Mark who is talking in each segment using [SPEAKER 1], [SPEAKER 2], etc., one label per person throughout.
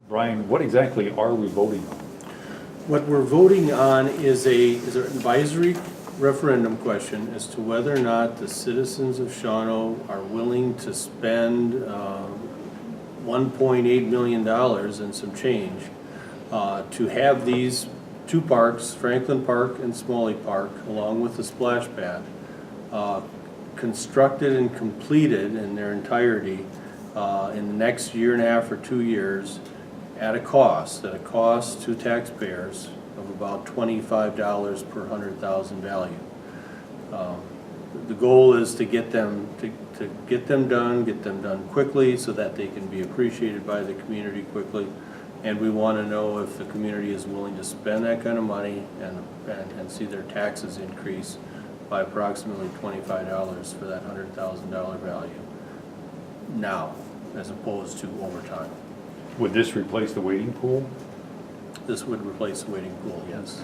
[SPEAKER 1] Brian, what exactly are we voting on?
[SPEAKER 2] What we're voting on is an advisory referendum question as to whether or not the citizens of Shawano are willing to spend $1.8 million and some change to have these two parks, Franklin Park and Smalley Park, along with the splash pad, constructed and completed in their entirety in the next year and a half or 2 years at a cost to taxpayers of about $25 per 100,000 value. The goal is to get them done quickly so that they can be appreciated by the community quickly. And we want to know if the community is willing to spend that kind of money and see their taxes increase by approximately $25 for that $100,000 value now, as opposed to over time.
[SPEAKER 1] Would this replace the wading pool?
[SPEAKER 2] This would replace the wading pool, yes.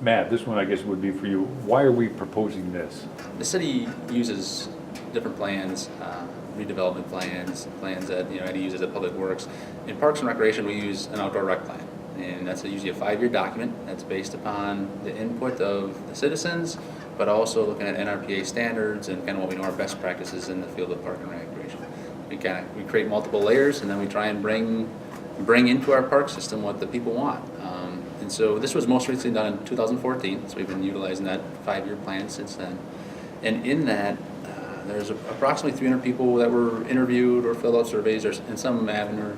[SPEAKER 1] Matt, this one I guess would be for you. Why are we proposing this?
[SPEAKER 3] The city uses different plans, redevelopment plans that Eddie uses at Public Works. In Parks and Recreation, we use an outdoor rec plan, and that's usually a 5-year document that's based upon the input of the citizens, but also looking at NRPA standards and kind of what we know are best practices in the field of park and recreation. We create multiple layers, and then we try and bring into our park system what the people want. And so this was most recently done in 2014, so we've been utilizing that 5-year plan since then. And in that, there's approximately 300 people that were interviewed or filled out surveys, and some Avener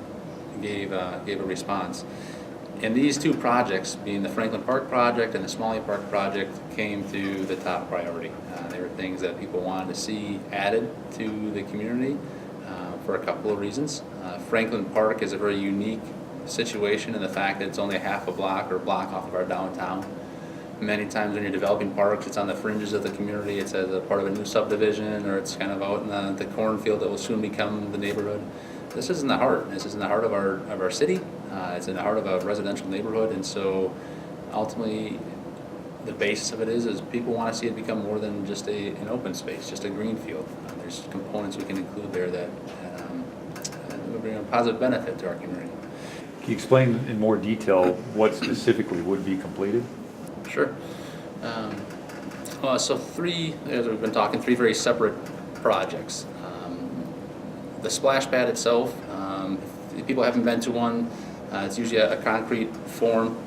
[SPEAKER 3] gave a response. And these two projects, being the Franklin Park project and the Smalley Park project, came to the top priority. They were things that people wanted to see added to the community for a couple of reasons. Franklin Park is a very unique situation in the fact that it's only a half a block or a block off of our downtown. Many times when you're developing parks, it's on the fringes of the community. It's as a part of a new subdivision, or it's kind of out in the cornfield that will soon become the neighborhood. This is in the heart. This is in the heart of our city. It's in the heart of a residential neighborhood, and so ultimately the basis of it is people want to see it become more than just an open space, just a green field. There's components we can include there that will bring a positive benefit to our community.
[SPEAKER 1] Can you explain in more detail what specifically would be completed?
[SPEAKER 3] Sure. So three, as we've been talking, three very separate projects. The splash pad itself, if people haven't been to one, it's usually a concrete form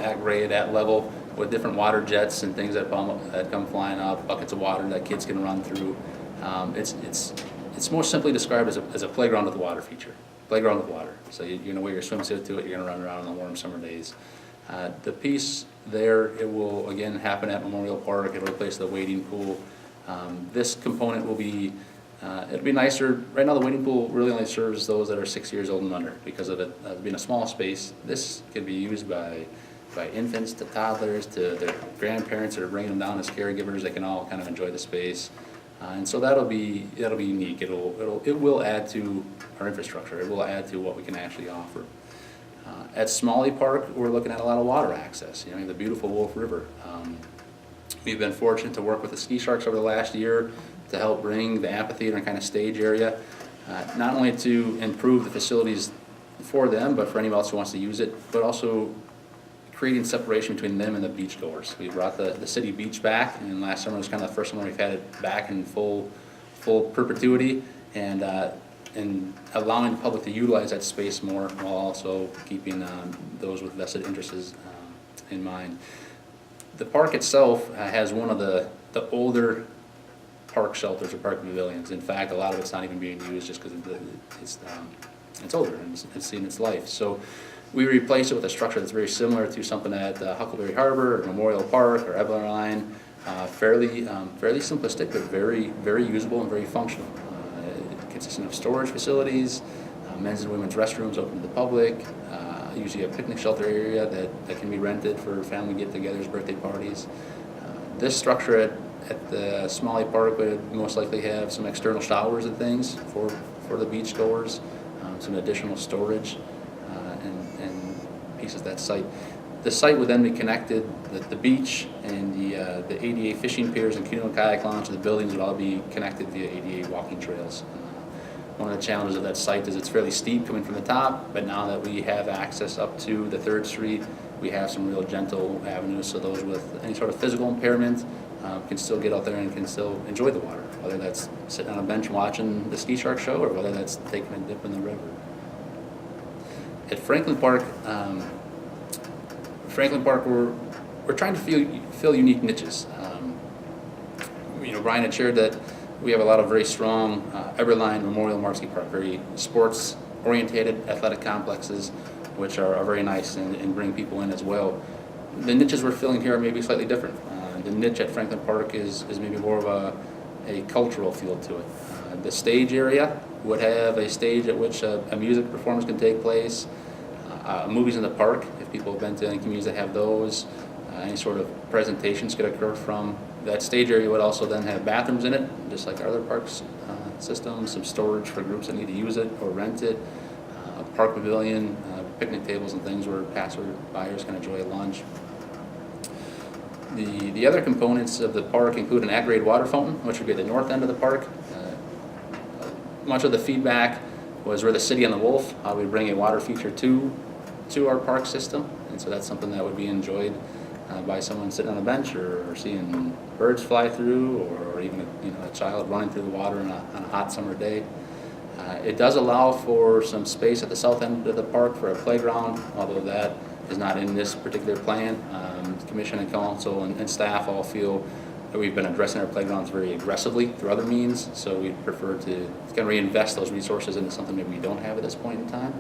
[SPEAKER 3] at grade, at level, with different water jets and things that come flying up, buckets of water that kids can run through. It's more simply described as a playground with water feature. Playground with water. So you're going to wear your swimsuit to it, you're going to run around on the warm summer days. The piece there, it will again happen at Memorial Park. It'll replace the wading pool. This component will be, it'll be nicer. Right now the wading pool really only serves those that are 6 years old and under because of it being a small space. This can be used by infants to toddlers to their grandparents that are bringing them down as caregivers. They can all kind of enjoy the space. And so that'll be unique. It will add to our infrastructure. It will add to what we can actually offer. At Smalley Park, we're looking at a lot of water access. The beautiful Wolf River. We've been fortunate to work with the Ski Sharks over the last year to help bring the amphitheater and kind of stage area, not only to improve the facilities for them, but for anyone else who wants to use it, but also creating separation between them and the beachgoers. We brought the city beach back, and last summer was kind of the first summer we've had it back in full perpetuity, and allowing the public to utilize that space more while also keeping those with vested interests in mind. The park itself has one of the older park shelters or park pavilions. In fact, a lot of it's not even being used just because it's older and it's seen its life. So we replaced it with a structure that's very similar to something at Huckleberry Harbor or Memorial Park or Ebeline. Fairly simplistic, but very, very usable and very functional. Consisting of storage facilities, men's and women's restrooms open to the public, usually a picnic shelter area that can be rented for family get-togethers, birthday parties. This structure at the Smalley Park would most likely have some external showers and things for the beachgoers, some additional storage, and pieces of that site. The site would then be connected, the beach and the ADA fishing piers and canoe and kayak launch, and the buildings would all be connected via ADA walking trails. One of the challenges of that site is it's fairly steep coming from the top, but now that we have access up to the 3rd Street, we have some real gentle avenues, so those with any sort of physical impairment can still get out there and can still enjoy the water, whether that's sitting on a bench watching the ski shark show or whether that's taking a dip in the river. At Franklin Park, we're trying to fill unique niches. Brian had shared that we have a lot of very strong Everline, Memorial, Marksky Park, very sports-orientated athletic complexes, which are very nice and bring people in as well. The niches we're filling here are maybe slightly different. The niche at Franklin Park is maybe more of a cultural feel to it. The stage area would have a stage at which a music performance can take place, movies in the park, if people have been to any communities that have those, any sort of presentations could occur from. That stage area would also then have bathrooms in it, just like our other parks systems, some storage for groups that need to use it or rent it, a park pavilion, picnic tables and things where passerbyers can enjoy lunch. The other components of the park include an at-grade water fountain, which would be at the north end of the park. Much of the feedback was we're the city on the wolf, how we bring a water feature to our park system, and so that's something that would be enjoyed by someone sitting on a bench or seeing birds fly through, or even a child running through the water on a hot summer day. It does allow for some space at the south end of the park for a playground, although that is not in this particular plan. The commission and council and staff all feel that we've been addressing our playgrounds very aggressively through other means, so we'd prefer to kind of reinvest those resources into something that we don't have at this point in time.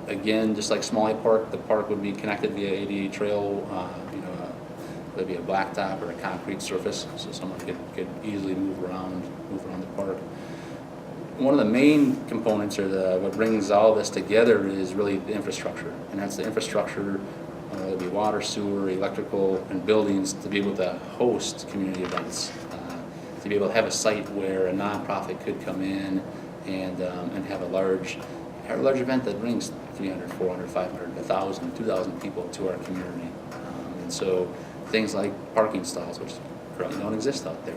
[SPEAKER 3] Again, just like Smalley Park, the park would be connected via ADA trail, whether it be a blacktop or a concrete surface, so someone could easily move around the park. One of the main components, or what brings all this together, is really the infrastructure, and that's the infrastructure, whether it be water, sewer, electrical, and buildings, to be able to host community events, to be able to have a site where a nonprofit could come in and have a large event that brings 300, 400, 500, 1,000, 2,000 people to our community. And so things like parking stalls, which currently don't exist out there,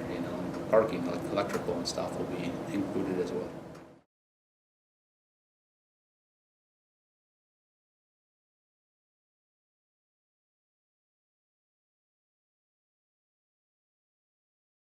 [SPEAKER 3] parking, electrical and stuff will be included as well.